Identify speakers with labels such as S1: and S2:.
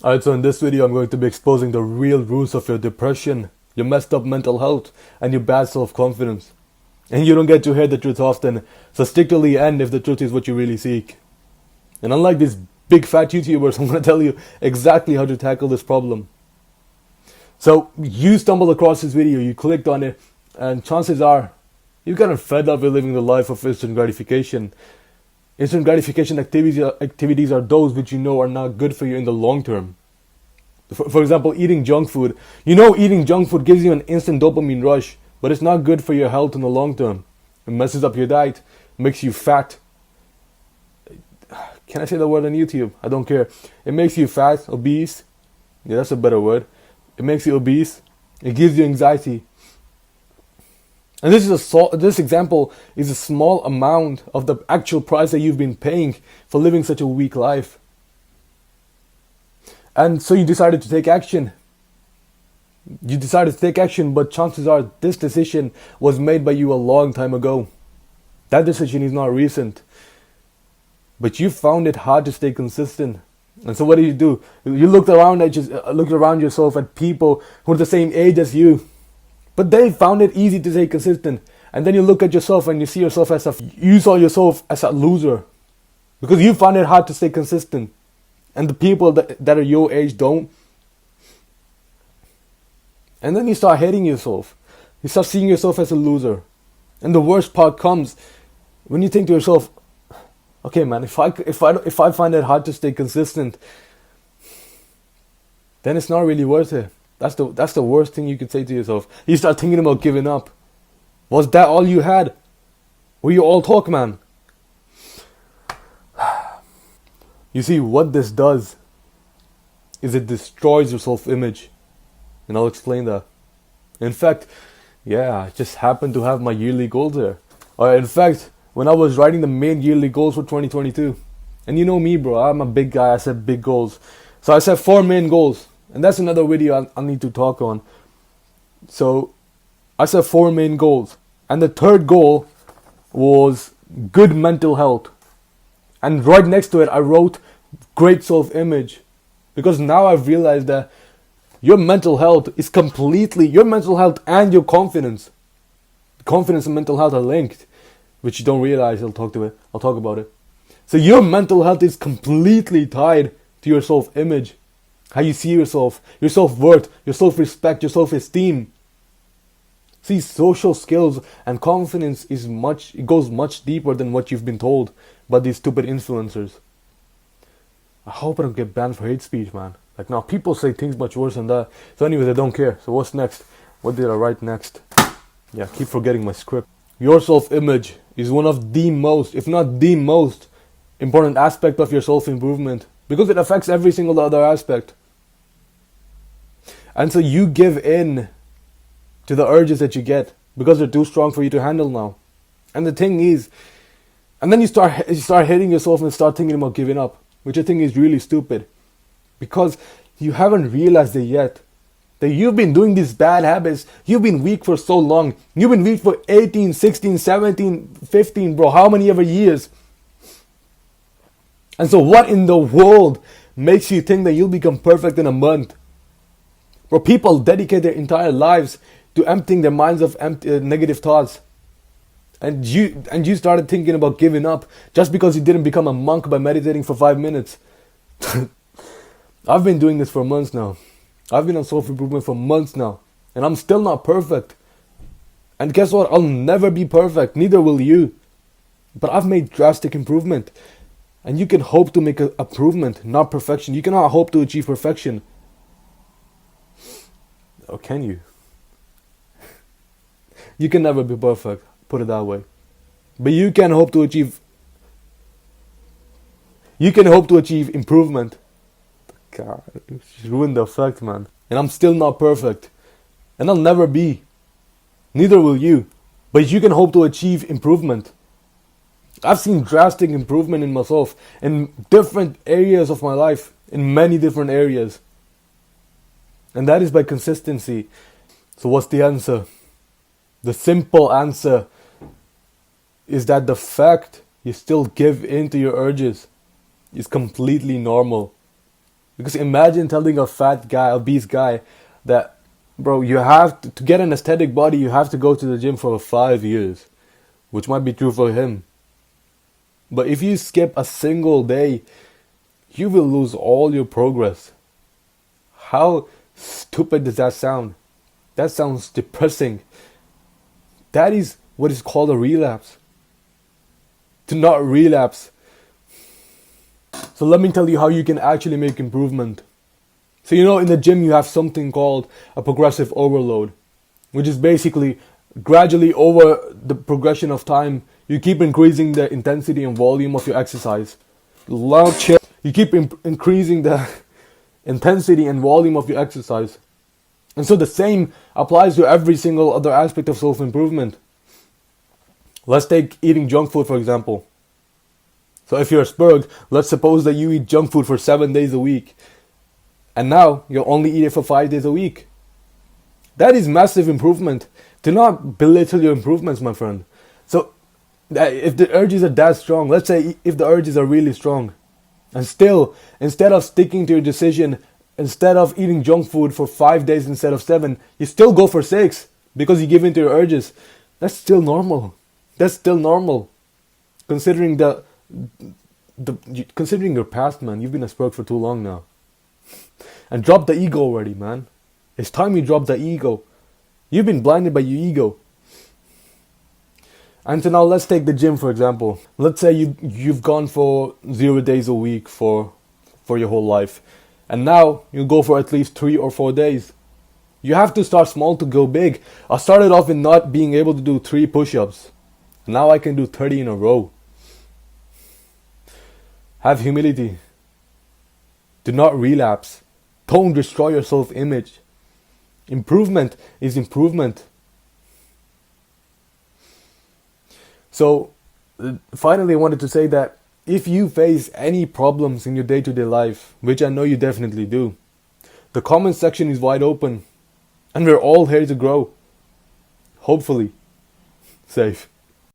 S1: Alright, so in this video I'm going to be exposing the real roots of your depression, your messed up mental health, and your bad self-confidence. And you don't get to hear the truth often, so stick till the end if the truth is what you really seek. And unlike these big fat YouTubers, I'm going to tell you exactly how to tackle this problem. So you stumbled across this video, you clicked on it, and chances are you're kind of fed up with living the life of instant gratification. Instant gratification activities are those which you know are not good for you in the long term. For example, eating junk food. You know eating junk food gives you an instant dopamine rush, but it's not good for your health in the long term. It messes up your diet, makes you fat. Can I say the word on YouTube? I don't care. It makes you fat, obese. Yeah, that's a better word. It makes you obese. It gives you anxiety. And this example is a small amount of the actual price that you've been paying for living such a weak life. And so you decided to take action. You decided to take action, but chances are this decision was made by you a long time ago. That decision is not recent. But you found it hard to stay consistent. And so what do? You looked around yourself at people who are the same age as you. But they found it easy to stay consistent. And then you look at yourself and you see yourself you saw yourself as a loser. Because you found it hard to stay consistent. And the people that are your age don't. And then you start hating yourself. You start seeing yourself as a loser. And the worst part comes when you think to yourself, okay man, if I find it hard to stay consistent, then it's not really worth it. That's the worst thing you could say to yourself. You start thinking about giving up. Was that all you had? Were you all talk, man? You see, what this does is it destroys your self-image. And I'll explain that. In fact, I just happened to have my yearly goals there. In fact, when I was writing the main yearly goals for 2022, and you know me, bro, I'm a big guy, I set big goals. So I set 4 main goals. And that's another video I need to talk on. So I set 4 main goals. And the third goal was good mental health. And right next to it, I wrote great self-image. Because now I've realized that your mental health and your confidence. Confidence and mental health are linked. Which you don't realize, I'll talk about it. So your mental health is completely tied to your self-image. How you see yourself, your self-worth, your self-respect, your self-esteem. See, social skills and confidence it goes much deeper than what you've been told by these stupid influencers. I hope I don't get banned for hate speech, man. Like now, people say things much worse than that. So anyways, I don't care. So what's next? What did I write next? Yeah, I keep forgetting my script. Your self-image is one of the most, if not the most, important aspect of your self-improvement. Because it affects every single other aspect. And so you give in to the urges that you get because they're too strong for you to handle now. And the thing is, and then you start hating yourself and start thinking about giving up, which I think is really stupid. Because you haven't realized it yet. That you've been doing these bad habits. You've been weak for so long. You've been weak for 18, 16, 17, 15, bro. How many ever years? And so what in the world makes you think that you'll become perfect in a month? Where people dedicate their entire lives to emptying their minds of negative thoughts. And you started thinking about giving up just because you didn't become a monk by meditating for 5 minutes. I've been doing this for months now. I've been on self-improvement for months now. And I'm still not perfect. And guess what? I'll never be perfect. Neither will you. But I've made drastic improvement. And you can hope to make an improvement, not perfection. You cannot hope to achieve perfection. Or can you? You can never be perfect, put it that way. But you can hope to achieve improvement. God, it's ruined the effect, man. And I'm still not perfect. And I'll never be. Neither will you. But you can hope to achieve improvement. I've seen drastic improvement in myself in different areas of my life. In many different areas. And that is by consistency. So what's the answer? The simple answer is that the fact you still give in to your urges is completely normal. Because imagine telling a fat guy, obese guy, that, bro, you have to get an aesthetic body, you have to go to the gym for 5 years, which might be true for him. But if you skip a single day, you will lose all your progress. How stupid does that sound? That sounds depressing. That is what is called a relapse. To not relapse. So let me tell you how you can actually make improvement. So in the gym you have something called a progressive overload, which is basically gradually over the progression of time, you keep increasing the intensity and volume of your exercise. Loud chill. You keep increasing the intensity and volume of your exercise. And so the same applies to every single other aspect of self-improvement. Let's take eating junk food, for example. So if you're a Spurg, let's suppose that you eat junk food for 7 days a week. And now you only eat it for 5 days a week. That is massive improvement. Do not belittle your improvements, my friend. So if the urges are that strong, let's say if the urges are really strong, and still, instead of sticking to your decision, instead of eating junk food for 5 days instead of 7, you still go for 6 because you give in to your urges. That's still normal. That's still normal. Considering considering your past, man. You've been a Spurg for too long now. And drop the ego already, man. It's time you drop the ego. You've been blinded by your ego. And so now let's take the gym, for example. Let's say you've gone for 0 days a week for your whole life. And now you go for at least 3 or 4 days. You have to start small to go big. I started off in not being able to do 3 push-ups. Now I can do 30 in a row. Have humility. Do not relapse. Don't destroy your self-image. Improvement is improvement. So, finally I wanted to say that if you face any problems in your day-to-day life, which I know you definitely do, the comment section is wide open. And we're all here to grow. Hopefully. Safe.